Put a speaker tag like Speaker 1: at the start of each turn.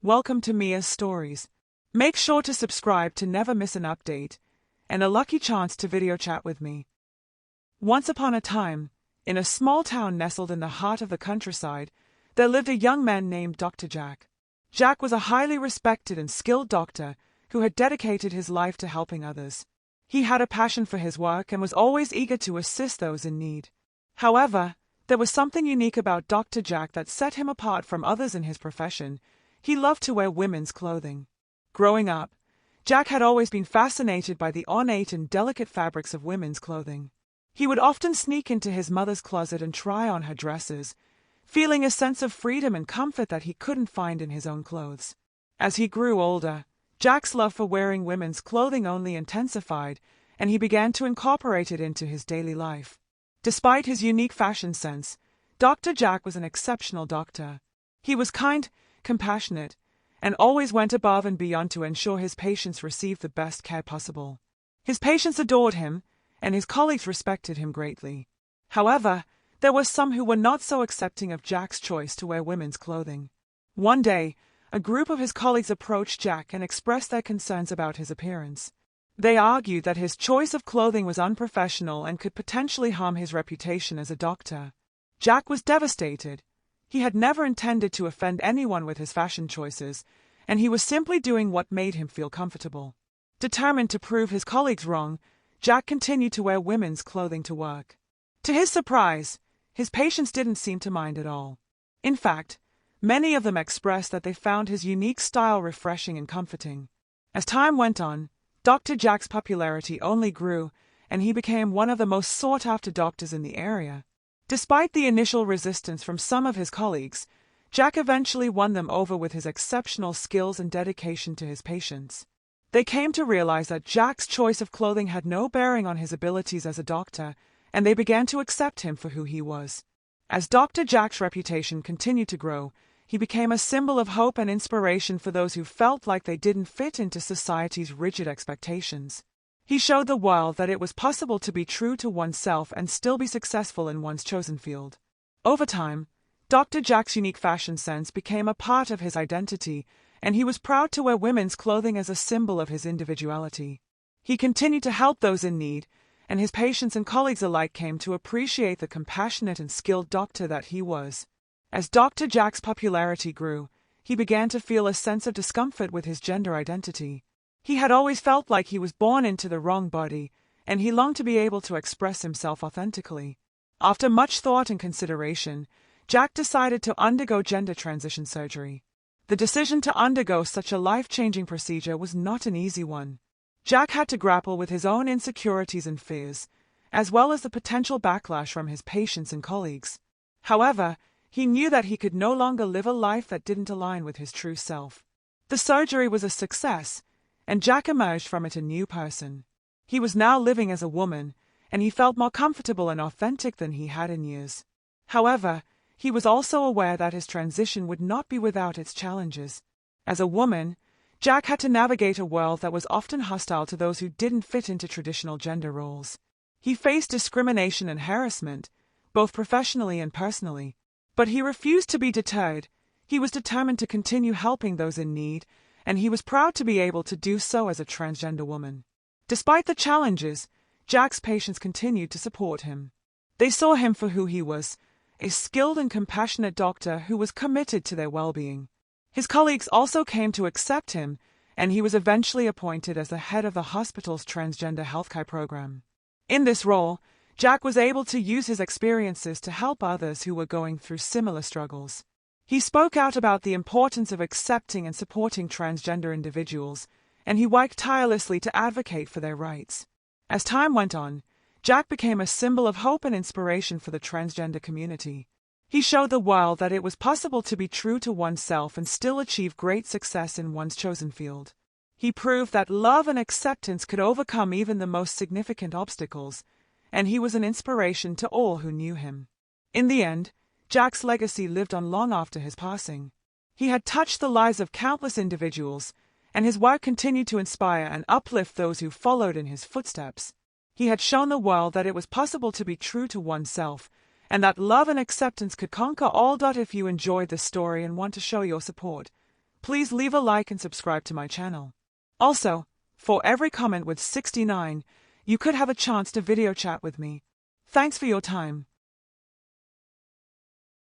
Speaker 1: welcome to Mia's Stories. Make sure to subscribe to never miss an update, and a lucky chance to video chat with me. Once upon a time, in a small town nestled in the heart of the countryside, there lived a young man named Dr. Jack. Jack was a highly respected and skilled doctor who had dedicated his life to helping others. He had a passion for his work and was always eager to assist those in need. However, there was something unique about Dr. Jack that set him apart from others in his profession. He loved to wear women's clothing. Growing up, Jack had always been fascinated by the ornate and delicate fabrics of women's clothing. He would often sneak into his mother's closet and try on her dresses, feeling a sense of freedom and comfort that he couldn't find in his own clothes. As he grew older, Jack's love for wearing women's clothing only intensified, and he began to incorporate it into his daily life. Despite his unique fashion sense, Dr. Jack was an exceptional doctor. He was kind, compassionate, and always went above and beyond to ensure his patients received the best care possible. His patients adored him, and his colleagues respected him greatly. However, there were some who were not so accepting of Jack's choice to wear women's clothing. One day, a group of his colleagues approached Jack and expressed their concerns about his appearance. They argued that his choice of clothing was unprofessional and could potentially harm his reputation as a doctor. Jack was devastated. He had never intended to offend anyone with his fashion choices, and he was simply doing what made him feel comfortable. Determined to prove his colleagues wrong, Jack continued to wear women's clothing to work. To his surprise, his patients didn't seem to mind at all. In fact, many of them expressed that they found his unique style refreshing and comforting. As time went on, Dr. Jack's popularity only grew, and he became one of the most sought-after doctors in the area. Despite the initial resistance from some of his colleagues, Jack eventually won them over with his exceptional skills and dedication to his patients. They came to realize that Jack's choice of clothing had no bearing on his abilities as a doctor, and they began to accept him for who he was. As Dr. Jack's reputation continued to grow, he became a symbol of hope and inspiration for those who felt like they didn't fit into society's rigid expectations. He showed the world that it was possible to be true to oneself and still be successful in one's chosen field. Over time, Dr. Jack's unique fashion sense became a part of his identity, and he was proud to wear women's clothing as a symbol of his individuality. He continued to help those in need, and his patients and colleagues alike came to appreciate the compassionate and skilled doctor that he was. As Dr. Jack's popularity grew, he began to feel a sense of discomfort with his gender identity. He had always felt like he was born into the wrong body, and he longed to be able to express himself authentically. After much thought and consideration, Jack decided to undergo gender transition surgery. The decision to undergo such a life-changing procedure was not an easy one. Jack had to grapple with his own insecurities and fears, as well as the potential backlash from his patients and colleagues. However, he knew that he could no longer live a life that didn't align with his true self. The surgery was a success, and Jack emerged from it a new person. He was now living as a woman, and he felt more comfortable and authentic than he had in years. However, he was also aware that his transition would not be without its challenges. As a woman, Jack had to navigate a world that was often hostile to those who didn't fit into traditional gender roles. He faced discrimination and harassment, both professionally and personally. But he refused to be deterred. He was determined to continue helping those in need, and he was proud to be able to do so as a transgender woman. Despite the challenges, Jack's patients continued to support him. They saw him for who he was, a skilled and compassionate doctor who was committed to their well-being. His colleagues also came to accept him, and he was eventually appointed as the head of the hospital's transgender healthcare program. In this role, Jack was able to use his experiences to help others who were going through similar struggles. He spoke out about the importance of accepting and supporting transgender individuals, and he worked tirelessly to advocate for their rights. As time went on, Jack became a symbol of hope and inspiration for the transgender community. He showed the world that it was possible to be true to oneself and still achieve great success in one's chosen field. He proved that love and acceptance could overcome even the most significant obstacles, and he was an inspiration to all who knew him. In the end, Jack's legacy lived on long after his passing. He had touched the lives of countless individuals, and his work continued to inspire and uplift those who followed in his footsteps. He had shown the world that it was possible to be true to oneself, and that love and acceptance could conquer all. If you enjoyed this story and want to show your support, please leave a like and subscribe to my channel. Also, for every comment with 69, you could have a chance to video chat with me. Thanks for your time.